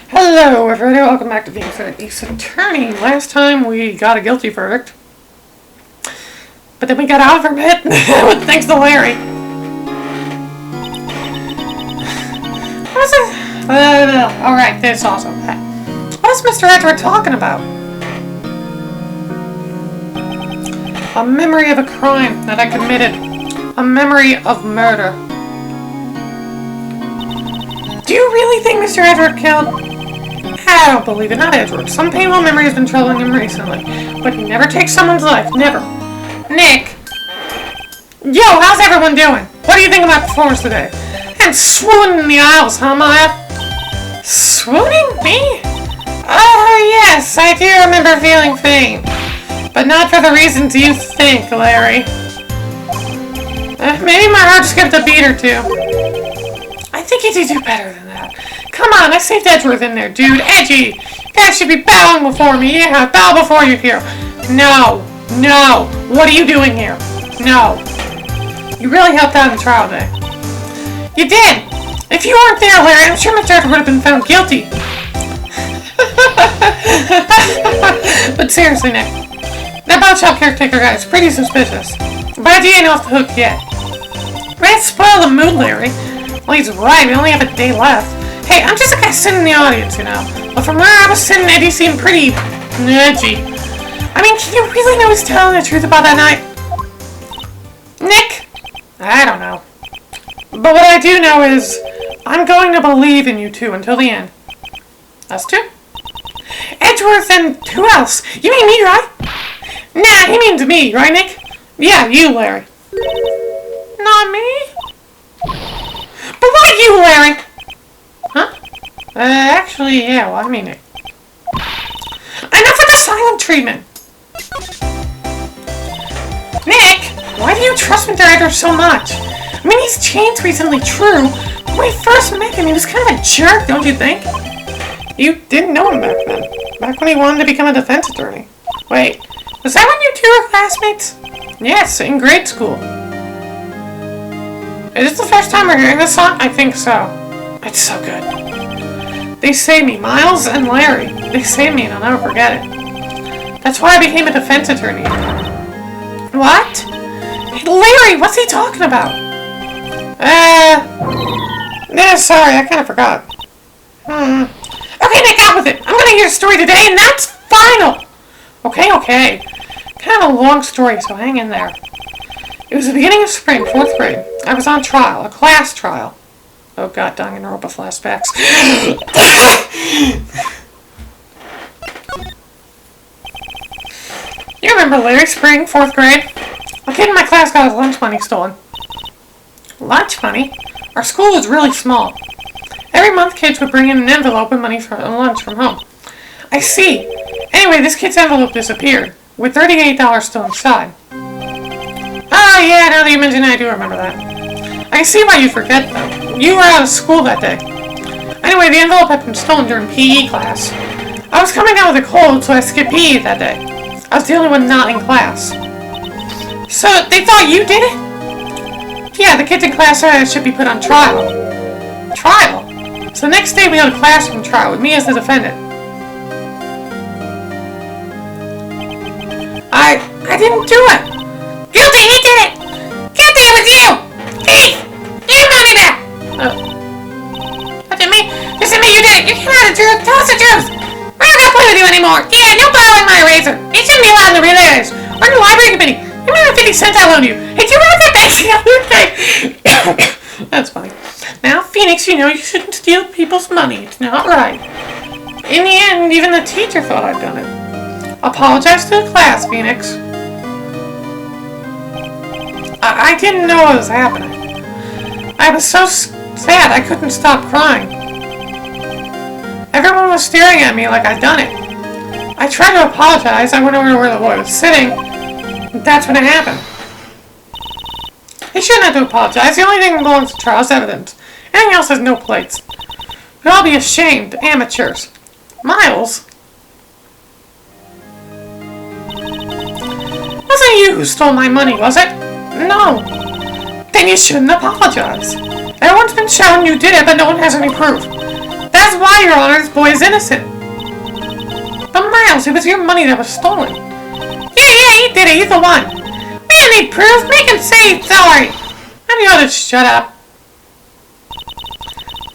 Hello everybody, welcome back to the Ace Attorney. Last time we got a guilty verdict, but then we got out from it thanks to Larry. What was it? Alright, this also. What was Mr. Edward talking about? A memory of a crime that I committed. A memory of murder. Do you really think Mr. Edward killed? I don't believe it, not Edward. Some painful memory has been troubling him recently, but he never takes someone's life, never. Nick! Yo, how's everyone doing? What do you think of my performance today? And swooning in the aisles, huh, Maya? Swooning? Me? Oh, yes, I do remember feeling faint. But not for the reasons you think, Larry. Maybe my heart skipped a beat or two. I think you do better than that. Come on, I saved Edgeworth in there, dude. Edgy! You guys should be bowing before me. Yeah, bow before you here. No. No. What are you doing here? No. You really helped out in the trial day. You did! If you weren't there, Larry, I'm sure Mr. Edward would have been found guilty. But seriously, Nick, that bot shop caretaker guy is pretty suspicious. But he ain't off the hook yet. Let's spoil the mood, Larry. Well, he's right. We only have a day left. Hey, I'm just a guy sitting in the audience, you know. But from where I was sitting, Eddie seemed pretty edgy. I mean, can you really know he's telling the truth about that night? Nick? I don't know. But what I do know is, I'm going to believe in you two until the end. Us two? Edgeworth and who else? You mean me, right? Nah, he means me, right, Nick? Yeah, you, Larry. Not me? But why you, Larry? Huh? Actually, yeah, well, I mean it. Enough with the silent treatment! Nick, why do you trust Mr. Edward so much? I mean, he's changed recently, true. But when we first met him, he was kind of a jerk, don't you think? You didn't know him back then. Back when he wanted to become a defense attorney. Wait, was that when you two were classmates? Yes, in grade school. Is this the first time we're hearing this song? I think so. It's so good. They saved me, Miles and Larry. They saved me and I'll never forget it. That's why I became a defense attorney. What? Hey, Larry, what's he talking about? Yeah, sorry, I kind of forgot. Okay, Nick, out with it. I'm gonna hear a story today and that's final. Okay. Kind of a long story, so hang in there. It was the beginning of spring, 4th grade. I was on trial, a class trial. Oh god, Danganronpa flashbacks. You remember Larry Spring, 4th grade? A kid in my class got his lunch money stolen. Lunch money? Our school was really small. Every month kids would bring in an envelope and money for lunch from home. I see. Anyway, this kid's envelope disappeared, with $38 still inside. Oh yeah, now that you mention it, I do remember that. I see why you forget, though. You were out of school that day. Anyway, the envelope had been stolen during PE class. I was coming down with a cold, so I skipped PE that day. I was the only one not in class. So, they thought you did it? Yeah, the kids in class said I should be put on trial. Trial? So the next day we had a classroom trial with me as the defendant. I didn't do it. Guilty, he did it! Guilty, it was you! Thief! You money back! What do you mean? Just admit you did it! You came out of the truth! Tell us the truth! We're not gonna play with you anymore! Yeah, no borrowing my eraser! You shouldn't be allowed in the relays! We're in the library committee! You might have 50 cents I loaned you! Hey, do you want that back the other day? That's funny. Now, Phoenix, you know you shouldn't steal people's money. It's not right. In the end, even the teacher thought I'd done it. Apologize to the class, Phoenix. I didn't know what was happening. I was so sad I couldn't stop crying. Everyone was staring at me like I'd done it. I tried to apologize. I went over to where the boy was sitting. That's when it happened. He shouldn't have to apologize. The only thing that belongs to trial is evidence. Anything else has no plates. We'd all be ashamed. Amateurs. Miles? Wasn't you who stole my money, was it? No. Then you shouldn't apologize. Everyone's been shouting you did it, but no one has any proof. That's why, Your Honor, this boy is innocent. But Miles, it was your money that was stolen. Yeah, he did it. He's the one. We don't need proof. Make him say he's sorry. And you ought to shut up.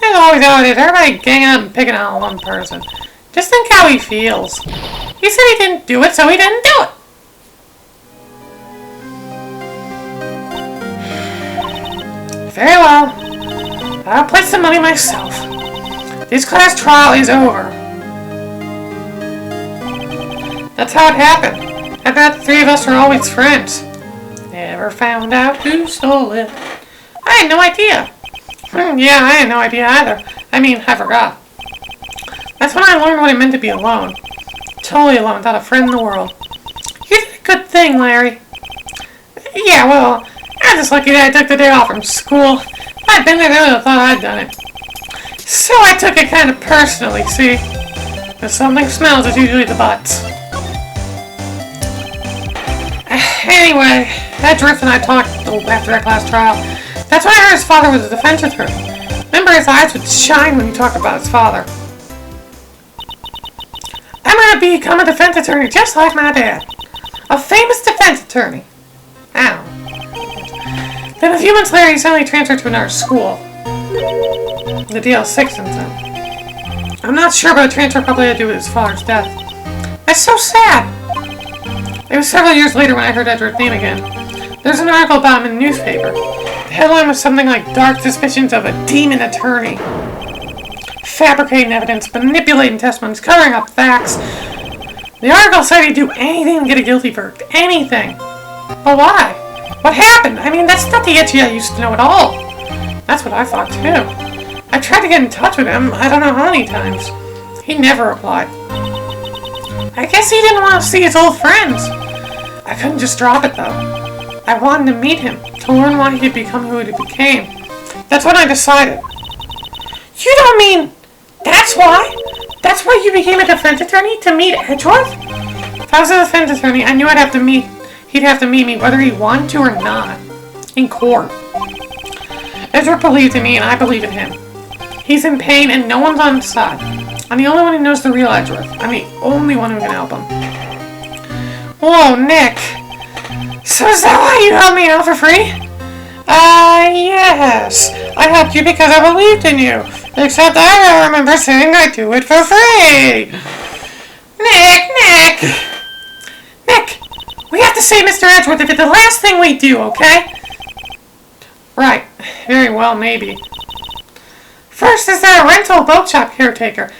There's always how it is. Everybody ganging up and picking on one person. Just think how he feels. He said he didn't do it, so he didn't do it. Very well. I'll place the money myself. This class trial is over. That's how it happened. I bet the three of us are always friends. Never found out who stole it. I had no idea. Yeah, I had no idea either. I mean, I forgot. That's when I learned what it meant to be alone. Totally alone, without a friend in the world. You did a good thing, Larry. Yeah, well, I'm just lucky that I took the day off from school. If I'd been there, they would have thought I'd done it. So I took it kind of personally, see? If something smells, it's usually the butts. Anyway, Edgeworth and I talked after that class trial. That's when I heard his father was a defense attorney. Remember, his eyes would shine when he talked about his father. I'm going to become a defense attorney just like my dad. A famous defense attorney. Ow. Then a few months later, he suddenly transferred to another school. The DL6 and stuff. I'm not sure, but the transfer probably had to do with his father's death. That's so sad. It was several years later when I heard Edward's name again. There's an article about him in the newspaper. The headline was something like Dark Suspicions of a Demon Attorney. Fabricating evidence, manipulating testimonies, covering up facts. The article said he'd do anything to get a guilty verdict. Anything. But why? What happened? I mean, that's not the Itchy I used to know at all. That's what I thought, too. I tried to get in touch with him, I don't know how many times. He never replied. I guess he didn't want to see his old friends. I couldn't just drop it, though. I wanted to meet him, to learn why he had become who he became. That's when I decided. You don't mean... That's why? That's why you became a defense attorney? To meet Edgeworth? If I was a defense attorney, I knew he'd have to meet me whether he wanted to or not. In court. Edgeworth believed in me and I believe in him. He's in pain and no one's on his side. I'm the only one who knows the real Edgeworth. I'm the only one who can help him. Whoa, Nick. So is that why you helped me out for free? Yes. I helped you because I believed in you. Except I don't remember saying I'd do it for free. Nick, we have to save Mr. Edgeworth if it's the last thing we do, okay? Right. Very well, maybe. First, is there a rental boat shop caretaker?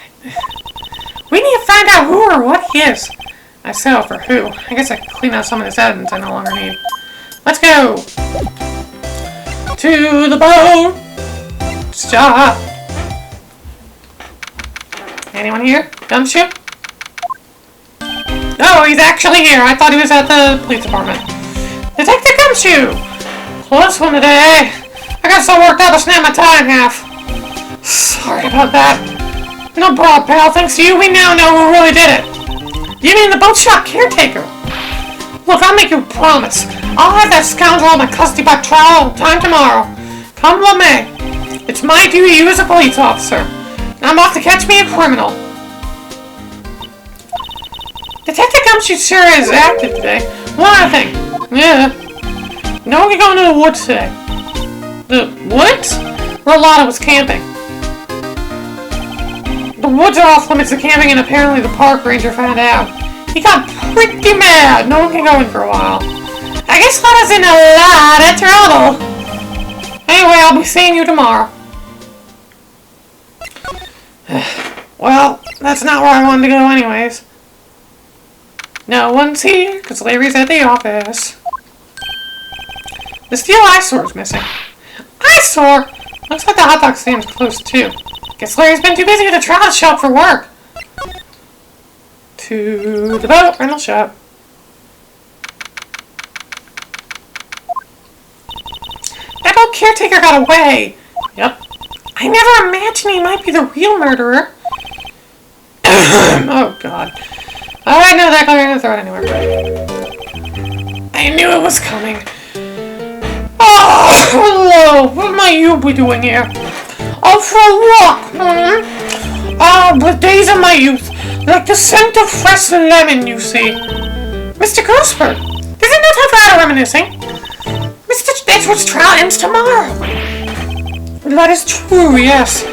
We need to find out who or what he is. I settled for who. I guess I can clean out some of this evidence I no longer need. Let's go! To the boat! Stop! Anyone here? Gumshoe? Oh, he's actually here. I thought he was at the police department. Detective Gumshoe! Close one today. I got so worked up I snapped my tie in half. Sorry about that. No problem, pal. Thanks to you, we now know who really did it. You mean the boat shop caretaker? Look, I'll make you a promise. I'll have that scoundrel on my custody by trial time tomorrow. Come what may. It's my duty to you as a police officer. I'm off to catch me a criminal. Detective Gumshoe sure is active today. One other thing. Yeah. No one can go into the woods today. The woods? Where Lotta was camping. The woods are off limits to camping and apparently the park ranger found out. He got pretty mad. No one can go in for a while. I guess Lotta's in a lot of trouble. Anyway, I'll be seeing you tomorrow. Well, that's not where I wanted to go anyways. No one's here, because Larry's at the office. The steel eyesore's missing. Eyesore? Looks like the hot dog stand's closed too. Guess Larry's been too busy at the trailer shop for work. To the boat rental shop. That boat caretaker got away. Yep. I never imagined he might be the real murderer. Oh, God. Alright, no, that I'm gonna throw it anywhere. I knew it was coming. Oh, hello. What might you be doing here? Oh, for a walk, Oh, the days of my youth. Like the scent of fresh lemon, you see. Mr. Grossberg, there's no time for idle reminiscing. Mr. Edgeworth's trial ends tomorrow. That is true, yes.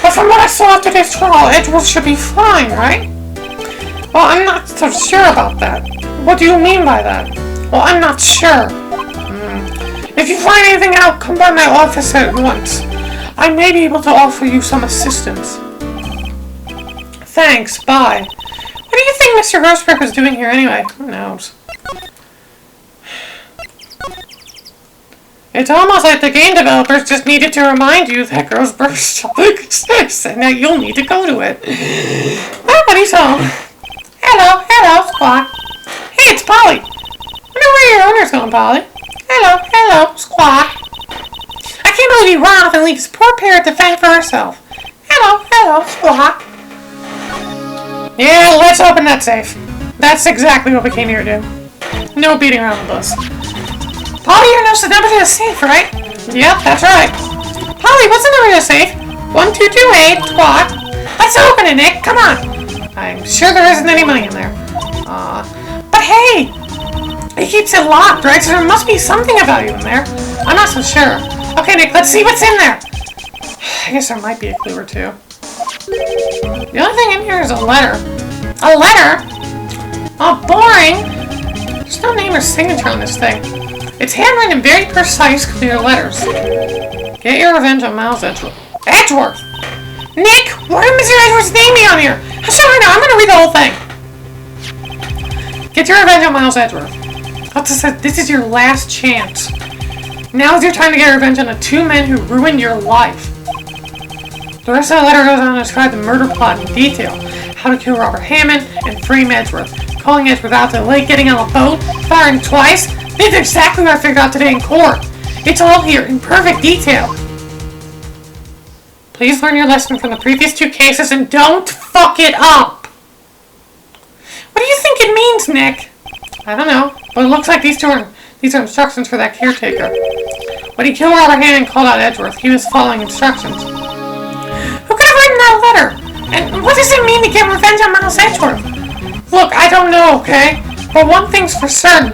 But from what I saw after today's trial, Edgeworth should be fine, right? Well, I'm not so sure about that. What do you mean by that? Well, I'm not sure. If you find anything out, come by my office at once. I may be able to offer you some assistance. Thanks, bye. What do you think Mr. Grossberg was doing here anyway? Who knows? It's almost like the game developers just needed to remind you that Grossberg still exists and that you'll need to go to it. Nobody's home. Hello, Squawk. Hey, it's Polly. Wonder where your owner's going, Polly. Hello, Squawk. I can't believe he ran off and leave his poor parrot to fend for herself. Hello, Squawk. Yeah, let's open that safe. That's exactly what we came here to do. No beating around the bush. Polly, you know the number to the safe, right? Yep, that's right. Polly, what's the number to the safe? 1228, Squawk. Let's open it, Nick. Come on. I'm sure there isn't any money in there. But hey, he keeps it locked, right? So there must be something of value in there. I'm not so sure. Okay, Nick, let's see what's in there. I guess there might be a clue or two. The only thing in here is a letter. A letter? Oh, boring. There's no name or signature on this thing. It's handwritten in very precise, clear letters. Get your revenge on Miles Edgeworth. Edgeworth! Nick, why did Mr. Edgeworth's name be on here? How should I know? I'm gonna read the whole thing. Get your revenge on Miles Edgeworth. This is your last chance. Now is your time to get revenge on the two men who ruined your life. The rest of the letter goes on to describe the murder plot in detail. How to kill Robert Hammond and free Edgeworth. Calling Edgeworth out to the lake, getting on a boat, firing twice. This is exactly what I figured out today in court. It's all here in perfect detail. Please learn your lesson from the previous two cases and don't fuck it up. What do you think it means, Nick? I don't know, but it looks like these are instructions for that caretaker. When he killed Robert Hammond and called out Edgeworth, he was following instructions. Who could have written that letter? And what does it mean to get revenge on Miles Edgeworth? Look, I don't know, okay? But one thing's for certain.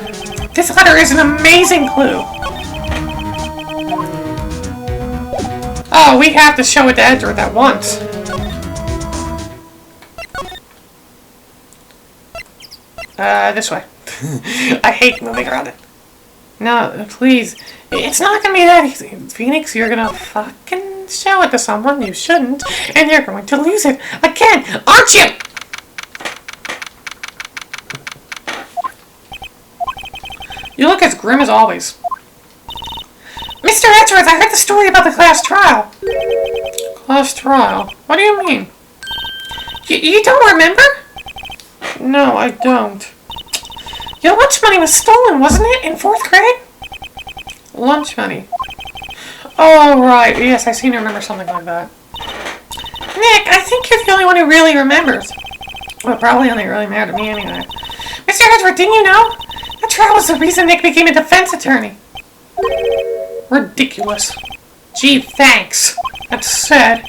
This letter is an amazing clue. Oh, we have to show it to Edgeworth at once. This way. I hate moving around it. No, please. It's not gonna be that easy. Phoenix, you're gonna fucking show it to someone you shouldn't, and you're going to lose it again, aren't you? You look as grim as always. Mr. Edgeworth, I heard the story about the class trial. Class trial? What do you mean? You don't remember? No, I don't. Your lunch money was stolen, wasn't it, in 4th grade? Lunch money? Oh, right. Yes, I seem to remember something like that. Nick, I think you're the only one who really remembers. Well, probably only really mattered to me anyway. Mr. Edgeworth, didn't you know? That trial was the reason Nick became a defense attorney. Ridiculous. Gee, thanks. That's sad.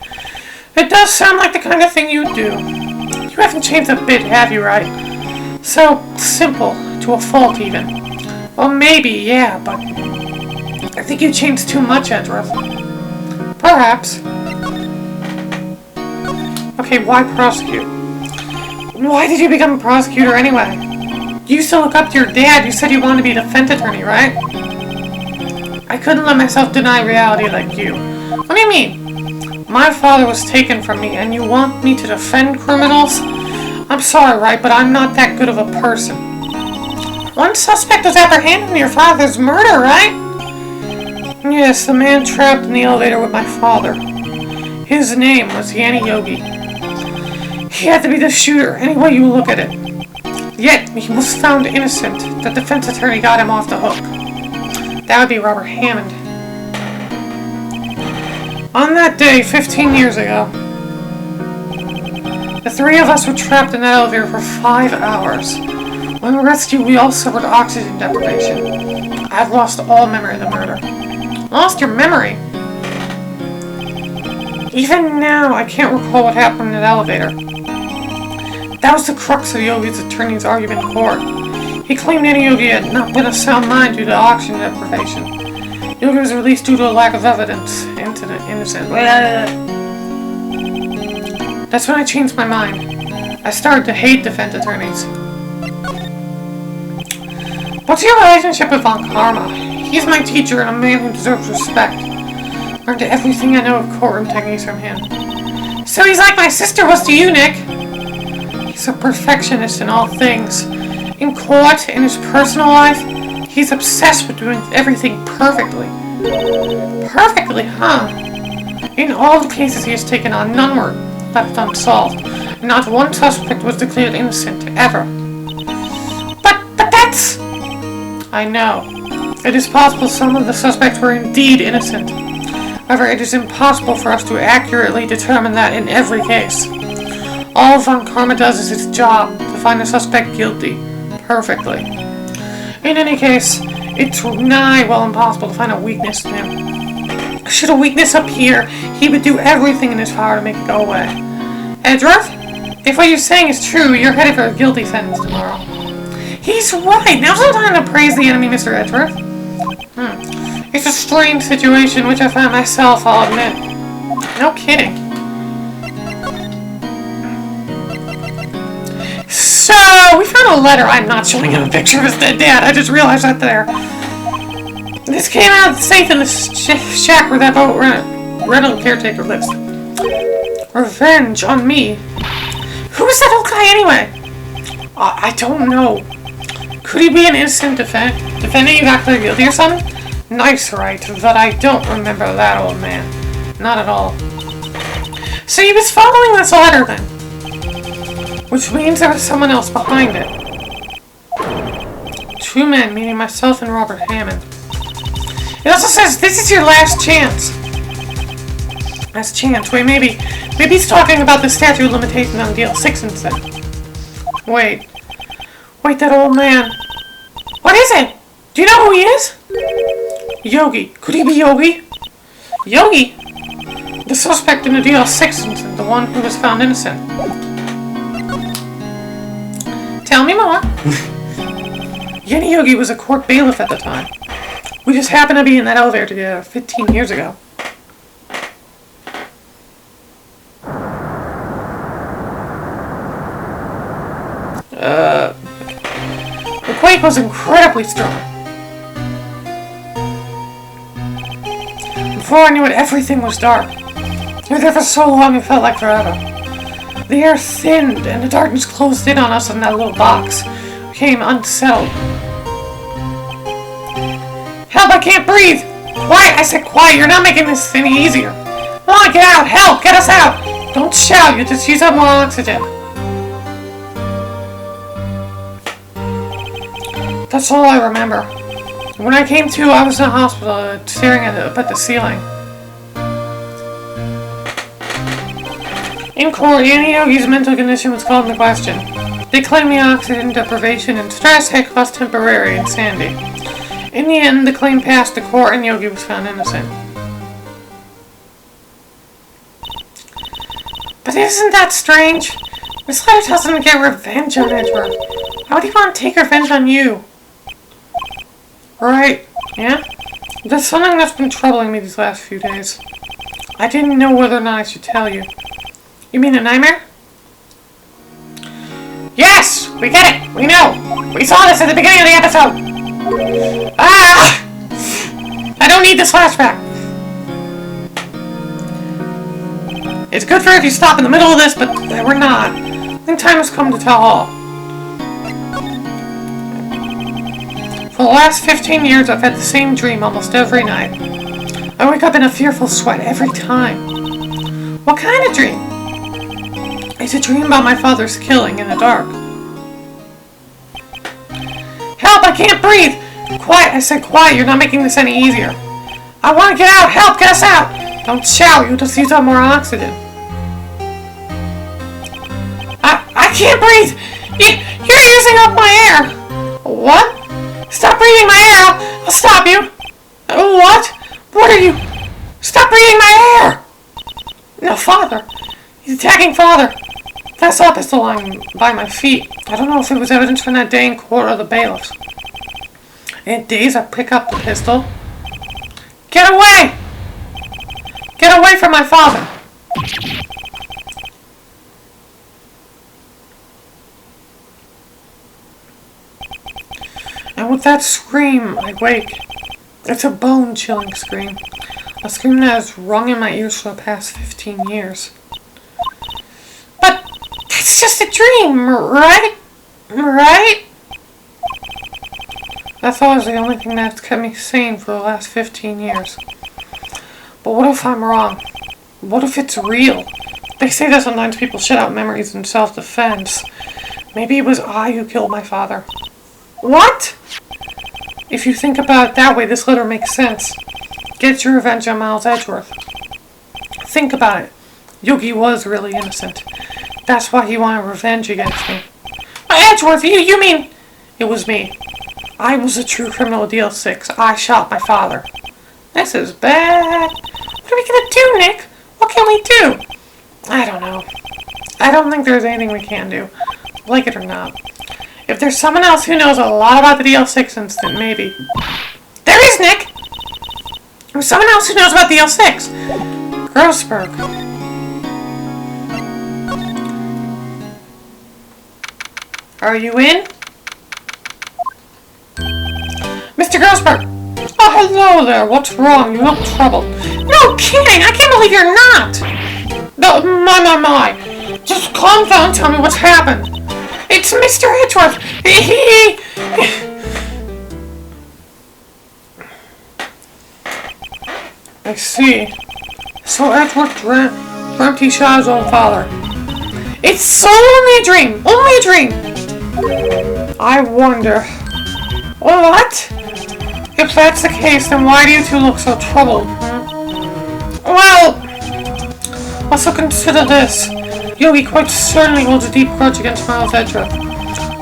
It does sound like the kind of thing you do. You haven't changed a bit, have you, Wright? So simple, to a fault even. Well, maybe, yeah, but I think you changed too much, Edgeworth. Perhaps. Okay, why prosecute? Why did you become a prosecutor anyway? You used to look up to your dad. You said you wanted to be a defense attorney, right? I couldn't let myself deny reality like you. What do you mean? My father was taken from me, and you want me to defend criminals? I'm sorry, Wright, but I'm not that good of a person. One suspect was apprehended in your father's murder, right? Yes, the man trapped in the elevator with my father. His name was Yanni Yogi. He had to be the shooter, any way you look at it. Yet, he was found innocent. The defense attorney got him off the hook. That would be Robert Hammond. On that day, 15 years ago, the three of us were trapped in that elevator for 5 hours. When rescued, we all suffered oxygen deprivation. I've lost all memory of the murder. Lost your memory? Even now, I can't recall what happened in the elevator. That was the crux of Yogi's attorney's argument in court. He claimed that Yogi had not been of sound mind due to oxygen deprivation. Yogi was released due to a lack of evidence into the innocent. That's when I changed my mind. I started to hate defense attorneys. What's your relationship with Von Karma? He's my teacher and a man who deserves respect. Learned everything I know of courtroom techniques from him. So he's like my sister was to you, Nick. He's a perfectionist in all things. In court, in his personal life, he's obsessed with doing everything perfectly. Perfectly, huh? In all the cases he has taken on, none were left unsolved. Not one suspect was declared innocent, ever. But that's... I know. It is possible some of the suspects were indeed innocent. However, it is impossible for us to accurately determine that in every case. All Von Karma does is its job, to find the suspect guilty. Perfectly. In any case, it's nigh well impossible to find a weakness in him. Should a weakness appear, he would do everything in his power to make it go away. Edgeworth, if what you're saying is true, you're headed for a guilty sentence tomorrow. He's right! Now's no time to praise the enemy, Mr. Edgeworth. It's a strange situation which I found myself, I'll admit. No kidding. So, we found a letter. I'm not showing him a picture of his dead dad. I just realized that there. This came out safe in the shack where that boat rental caretaker lives. Revenge on me. Who is that old guy anyway? I don't know. Could he be an innocent defendant you got cleared guilty or something? Nice, Wright, but I don't remember that old man. Not at all. So he was following this letter then? Which means there was someone else behind it. Two men, meaning myself and Robert Hammond. It also says, this is your last chance. Last chance? Wait, maybe he's talking about the statute of limitations on deal 6 instead. Wait, that old man. What is it? Do you know who he is? Yogi. Could he be Yogi? Yogi? The suspect in the deal 6 incident, the one who was found innocent. Tell me more. Yenny Yogi was a court bailiff at the time. We just happened to be in that elevator together 15 years ago. The quake was incredibly strong. Before I knew it, everything was dark. We were there for so long it felt like forever. The air thinned, and the darkness closed in on us in that little box. We became unsettled. Help, I can't breathe! Quiet! I said quiet! You're not making this any easier. Come on, get out! Help! Get us out! Don't shout! You just use up more oxygen. That's all I remember. When I came to, I was in the hospital, staring up at the ceiling. In court, Yenny Yogi's mental condition was called into question. They claimed the oxygen deprivation and stress had caused temporary insanity. In the end, the claim passed the court and Yogi was found innocent. But isn't that strange? This letter tells him to get revenge on Edgeworth. How would he want to take revenge on you? Right, yeah? There's something that's been troubling me these last few days. I didn't know whether or not I should tell you. You mean a nightmare? Yes! We get it! We know! We saw this at the beginning of the episode! Ah! I don't need this flashback! It's good for if you stop in the middle of this, but we're not. I think time has come to tell all. For the last 15 years, I've had the same dream almost every night. I wake up in a fearful sweat every time. What kind of dream? It's a dream about my father's killing in the dark. Help! I can't breathe! Quiet! I said quiet! You're not making this any easier. I want to get out! Help! Get us out! Don't shout! You'll just use up more oxygen. I can't breathe! You're using up my air! What? Stop breathing my air! I'll stop you! What? What are you? Stop breathing my air! No, Father! He's attacking Father! I saw a pistol lying by my feet. I don't know if it was evidence from that day in court or the bailiffs. In a daze, I pick up the pistol. Get away! Get away from my father! And with that scream, I wake. It's a bone-chilling scream. A scream that has rung in my ears for the past 15 years. But it's just a dream, right? Right? That thought is the only thing that's kept me sane for the last 15 years. But what if I'm wrong? What if it's real? They say that sometimes people shut out memories in self-defense. Maybe it was I who killed my father. What? If you think about it that way, this letter makes sense. Get your revenge on Miles Edgeworth. Think about it. Yogi was really innocent. That's why he wanted revenge against me. Edgeworth, you mean... It was me. I was a true criminal of DL6. I shot my father. This is bad. What are we gonna do, Nick? What can we do? I don't know. I don't think there's anything we can do. Like it or not. If there's someone else who knows a lot about the DL6 incident, maybe. There is, Nick! There's someone else who knows about DL6. Grossberg. Are you in? Mr. Grossberg! Oh, hello there. What's wrong? You look troubled. No kidding! I can't believe you're not! No, my. Just calm down and tell me what's happened. It's Mr. Edgeworth. I see. So Edgeworth dreamt he shot his own father. It's so only a dream! Only a dream! I wonder... What? If that's the case, then why do you two look so troubled? Well... Also consider this. Yogi quite certainly holds a deep grudge against Miles Edgeworth.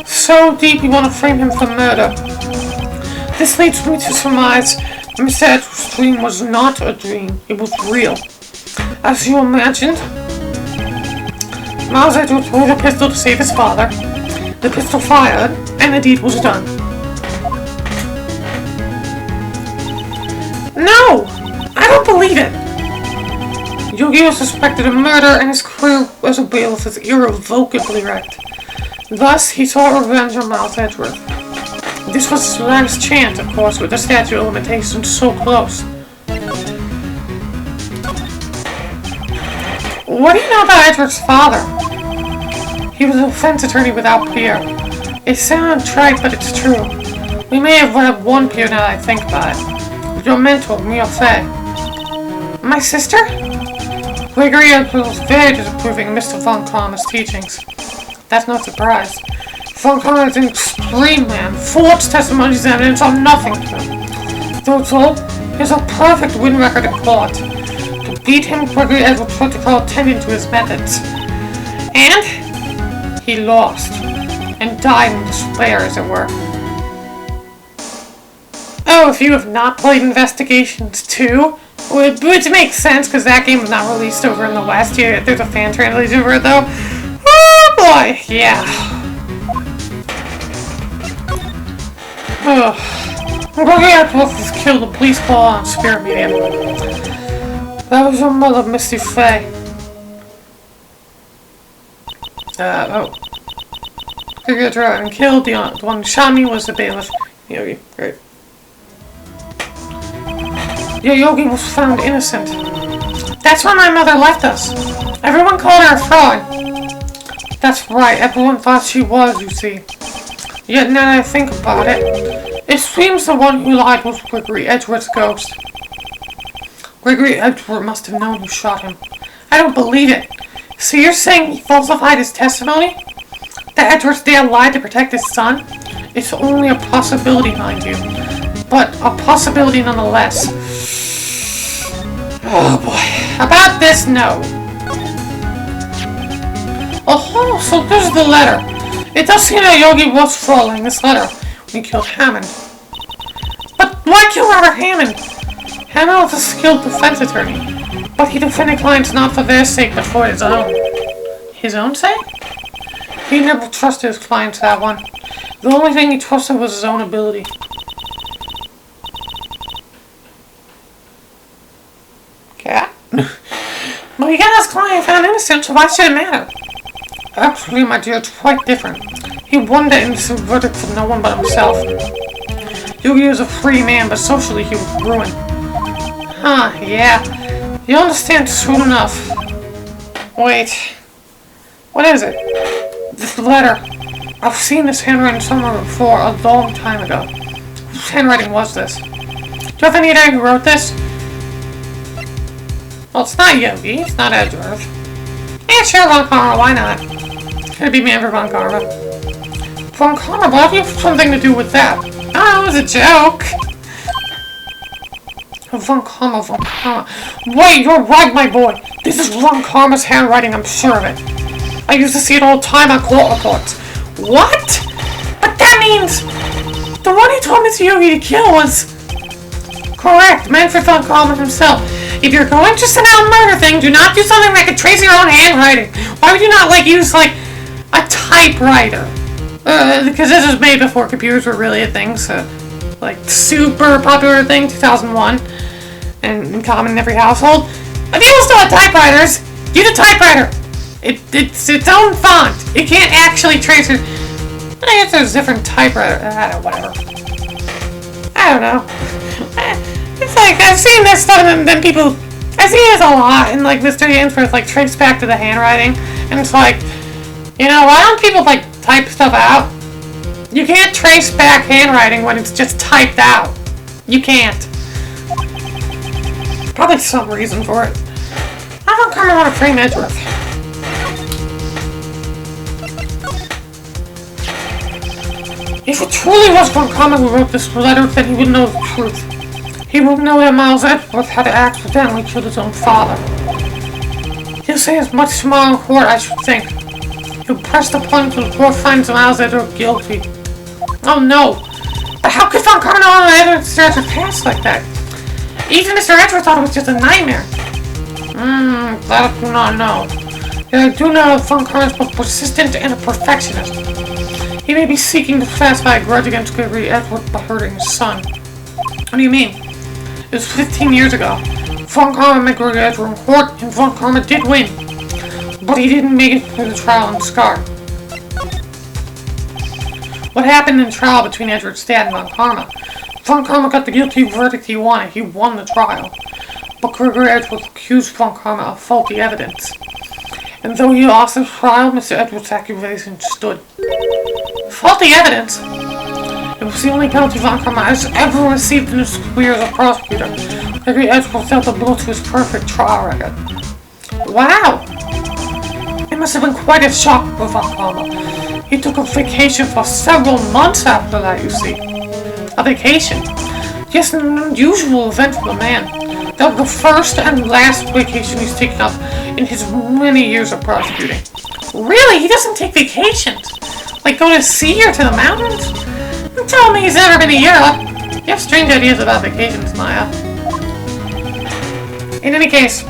So deep you want to frame him for murder. This leads me to surmise Mr. Edgeworth's dream was not a dream. It was real. As you imagined, Miles Edgeworth pulled a pistol to save his father. The pistol fired, and the deed was done. No! I don't believe it! Yogi was suspected of murder, and his career as a bailiff is irrevocably wrecked. Thus, he sought revenge on Miles Edgeworth. This was his last chance, of course, with the statute of limitations so close. What do you know about Edgeworth's father? He was a defense attorney without peer. It sounds trite, but it's true. We may have had one peer now that I think about it. Your mentor, Miofei. My sister? Gregory was very disapproving of Mr. Von Kramer's teachings. That's no surprise. Von Kramer is an extreme man, forged testimonies and evidence on nothing. Though it's all, he has a perfect win record at court. To beat him, Gregory Edwards tried to call attention to his methods. And he lost, and died in despair, as it were. Oh, if you have not played Investigations 2, which makes sense, because that game was not released over in the West. There's a fan translation for it, though. Oh, boy, yeah. Gregory Edwards was killed in a police call on Spirit Medium. That was your mother, Misty Faye. Gregory Edwards and killed. The one who shot me was the bailiff. Yogi, great. Your Yogi was found innocent. That's when my mother left us. Everyone called her a fraud. That's right, everyone thought she was, you see. Yet now that I think about it, it seems the one who lied was Gregory Edgeworth's ghost. Gregory Edgeworth must have known who shot him. I don't believe it. So you're saying he falsified his testimony? That Edgeworth Dale lied to protect his son? It's only a possibility, mind you. But a possibility nonetheless. Oh boy. About this, no. Oh, so there's the letter. It does seem that Yogi was following this letter when he killed Hammond. But why kill Robert Hammond? Hammond was a skilled defense attorney. But he defended clients not for their sake, but for his own. His own sake? He never trusted his clients that one. The only thing he trusted was his own ability. Cat? Well, he got his client found innocent, so why should it matter? Actually, my dear, it's quite different. He won the innocent verdict for no one but himself. Yugi was a free man, but socially he was ruined. Huh, yeah. You'll understand soon enough. Wait. What is it? This letter. I've seen this handwriting somewhere before, a long time ago. Whose handwriting was this? Do you have any idea who wrote this? Well, it's not Yogi. It's not Edgeworth. Yeah, sure, Von Karma. Why not? Could be man for Von Karma. Von Karma, what have you something to do with that? Oh, it was a joke. Von Karma, Von Karma. Wait, you're right, my boy. This is Von Karma's handwriting, I'm sure of it. I used to see it all the time on court reports. What? But that means the one he told Mr. Yogi to kill was correct, Manfred Von Karma himself. If you're going to send out a murder thing, do not do something that could trace your own handwriting. Why would you not use a typewriter? Because this was made before computers were really a thing, so super popular thing, 2001, and common in every household. But people still have typewriters. Use a typewriter. It's its own font. It can't actually trace it. I guess there's different typewriter. Whatever. I don't know. It's I've seen this stuff, and then people. I've seen this a lot in Mr. Ainsworth, trace back to the handwriting, and it's why don't people type stuff out? You can't trace back handwriting when it's just typed out. You can't. Probably some reason for it. I don't kind of want to frame Edgeworth. If it truly was Von Karma who wrote this letter, then he would know the truth. He would know that Miles Edgeworth had accidentally killed his own father. He'll say as much tomorrow in court, I should think. He'll press the point until the court finds Miles Edgeworth guilty. Oh no! But how could Von Karma know Mr. Edgeworth passed like that? Even Mr. Edgeworth thought it was just a nightmare. That I do not know. Yet I do know that Von Karma is both persistent and a perfectionist. He may be seeking to satisfy a grudge against Gregory Edgeworth by hurting his son. What do you mean? It was 15 years ago. Von Karma met Gregory Edgeworth in court, and Von Karma did win. But he didn't make it through the trial in Scar. What happened in the trial between Edgeworth's dad and Von Karma? Von Karma got the guilty verdict he wanted. He won the trial. But Gregory Edgeworth accused Von Karma of faulty evidence. And though he lost the trial, Mr. Edgeworth's accusation stood. Faulty evidence? It was the only penalty Von Karma has ever received in his career as a prosecutor. Gregory Edgeworth dealt a blow to his perfect trial record. Wow! It must have been quite a shock for Von Karma. He took a vacation for several months after that, you see. A vacation? Just an unusual event for the man. That was the first and last vacation he's taken up in his many years of prosecuting. Really? He doesn't take vacations? Go to sea or to the mountains? Don't tell me he's never been to Europe. You have strange ideas about vacations, Maya. In any case,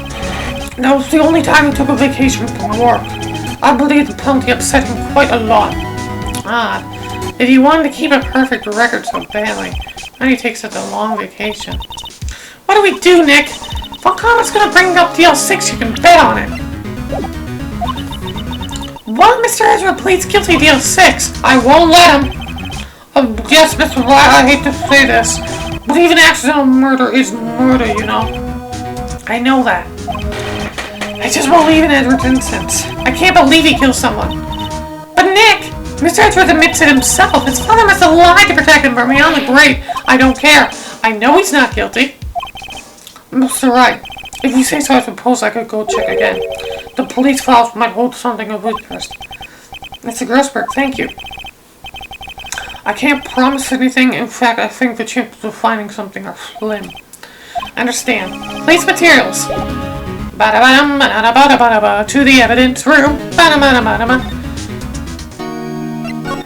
that was the only time he took a vacation from work. I believe the penalty upset him quite a lot. If he wanted to keep a perfect record so badly, why did he take such a long vacation? What do we do, Nick? Von Karma's gonna bring up DL6, you can bet on it. What? Mr. Ezra pleads guilty to DL6. I won't let him. Yes, Mr. Wright, I hate to say this, but even accidental murder is murder, you know. I know that. I just believe in Edward's innocence. I can't believe he killed someone. But Nick, Mr. Edward admits it himself. His father must have lied to protect him from me. I'm the great. I don't care. I know he's not guilty. Mr. Wright, if you say so, I suppose I could go check again. The police files might hold something of interest. Mr. Grossberg, thank you. I can't promise anything. In fact, I think the chances of finding something are slim. Understand. Police materials. Ba-da-ba-dum, ba-da-ba-da-ba-da-ba, to the evidence room. Ba-da-ba-da-ba-da-ba.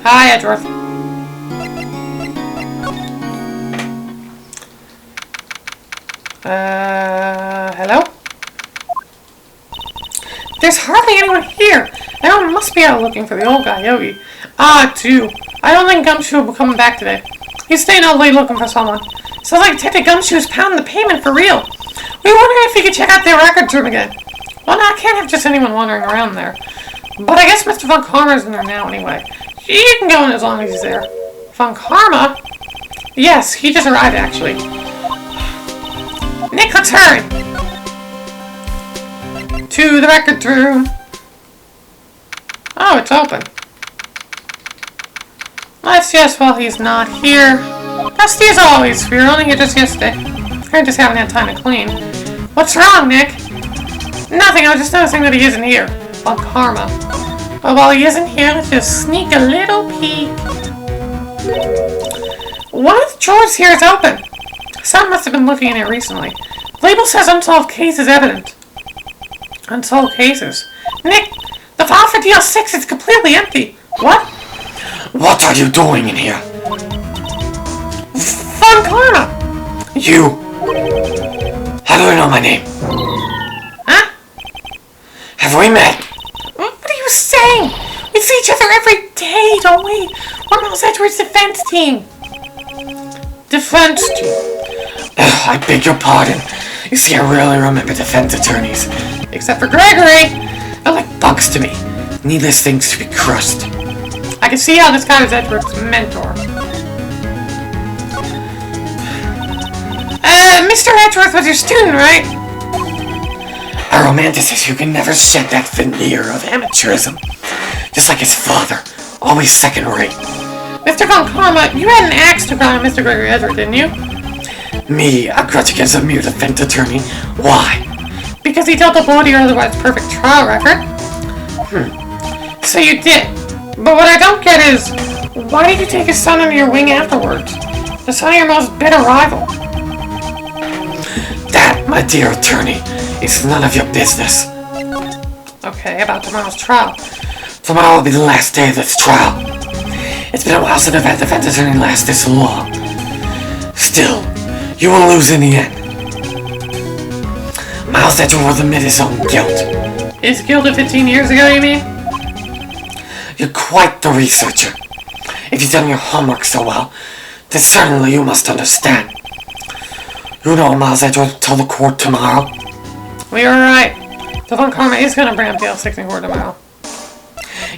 Hi, Edgeworth. Hello? there's hardly anyone here. Everyone must be out looking for the old guy, Yogi. Ah, too. I don't think Gumshoe will be coming back today. He's staying out late looking for someone. Sounds like Detective Gumshoe is pounding the pavement for real. We wonder if he could check out the records room again. Well, no, I can't have just anyone wandering around there. But I guess Mr. Von Karma's in there now anyway. You can go in as long as he's there. Von Karma? Yes, he just arrived actually. Nick, let's hurry! To the records room. Oh, it's open. Let's just, while he's not here. Dusty as always, we were only here just yesterday. I just haven't had time to clean. What's wrong, Nick? Nothing, I was just noticing that he isn't here. Von Karma. But while he isn't here, let's just sneak a little peek. One of the drawers here is open. Someone must have been looking in it recently. The label says unsolved cases evident. Unsolved cases. Nick, the file for DL6 is completely empty. What? What are you doing in here? Von Karma! You! How do you know my name? Huh? Have we met? What are you saying? We see each other every day, don't we? We're Miles Edgeworth's defense team. Defense team? I beg your pardon. You see, I rarely remember defense attorneys. Except for Gregory. They're like bugs to me. Needless things to be crushed. I can see how this guy is Edward's mentor. Mr. Edgeworth was your student, right? A romanticist who can never shed that veneer of amateurism. Just like his father, always second rate. Mr. Von Karma, you had an axe to grind on Mr. Gregory Edgeworth, didn't you? Me, a grudge against a mere defense attorney? Why? Because he told the blow to your otherwise perfect trial record. So you did. But what I don't get is, why did you take his son under your wing afterwards? The son of your most bitter rival. That, my dear attorney, is none of your business. Okay, about tomorrow's trial. Tomorrow will be the last day of this trial. It's been a while since I've had defense attorney last this long. Still, you will lose in the end. Miles Edgeworth will admit his own guilt. His guilt of 15 years ago, you mean? You're quite the researcher. If you've done your homework so well, then certainly you must understand. You know Miles Edgeworth told the court tomorrow. We were right. The Von Karma is going to bring up DL6 in court tomorrow.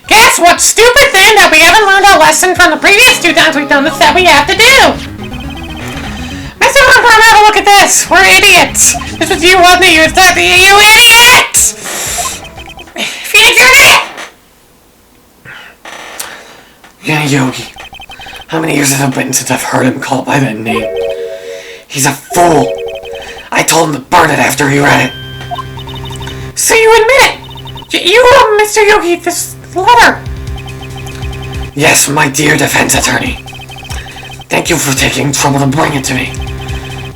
Guess what stupid thing that we haven't learned our lesson from the previous 2 times we've done this that we have to do? Mr. Von Karma, have a look at this. We're idiots. This was you, wasn't it? You was talking to you idiot! Feed your neck! Yeah, Yogi. How many years has it been since I've heard him called by that name? He's a fool. I told him to burn it after he read it. So you admit it? You wrote Mr. Yogi this letter? Yes, my dear defense attorney. Thank you for taking trouble to bring it to me.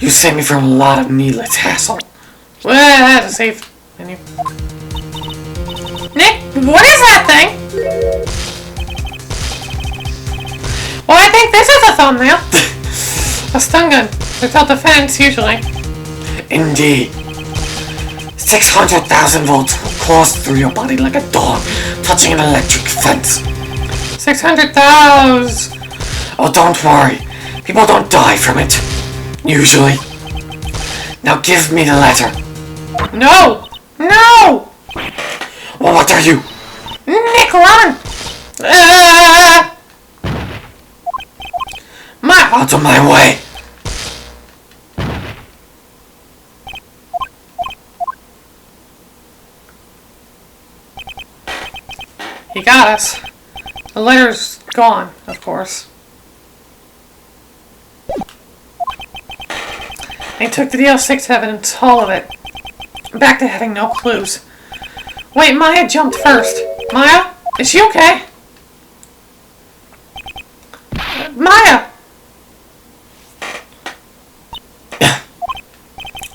You saved me from a lot of needless hassle. Well, that's a safe menu. Nick, what is that thing? Well, I think this is a thumbnail. A stun gun. It's self-defense, usually. Indeed. 600,000 volts will course through your body like a dog touching an electric fence. 600,000. Oh, don't worry. People don't die from it. Usually. Now give me the letter. No! No! Well, what are you? Nick, run! Out of my way! He got us. The letter's gone, of course. They took the DL6 evidence, all of it. Back to having no clues. Wait, Maya jumped first. Maya? Is she okay? Maya!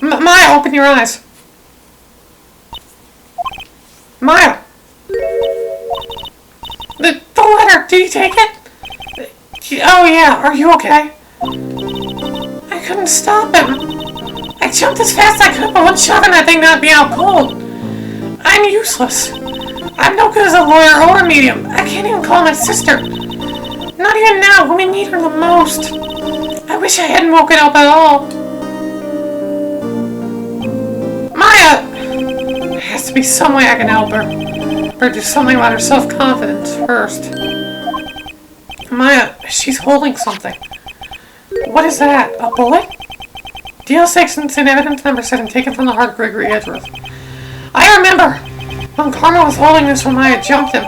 Maya, open your eyes. Maya! The letter, did you take it? Oh yeah, are you okay? I couldn't stop him. I jumped as fast as I could, but one shot and that thing knocked me out cold. I'm useless. I'm no good as a lawyer or a medium. I can't even call my sister. Not even now when we need her the most. I wish I hadn't woken up at all. Maya! There has to be some way I can help her. Or do something about her self-confidence first. Maya, she's holding something. What is that? A bullet? DL6 and evidence number 7 taken from the heart of Gregory Edgeworth. I remember when Karma was holding this when Maya jumped him.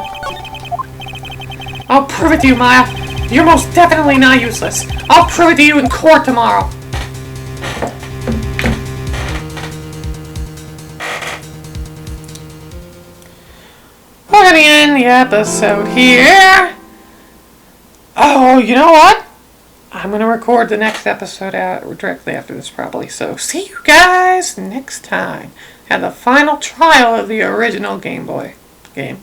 I'll prove it to you, Maya. You're most definitely not useless. I'll prove it to you in court tomorrow. We're gonna end the episode here. Oh, you know what? I'm going to record the next episode out directly after this probably. So see you guys next time at the final trial of the original Game Boy game.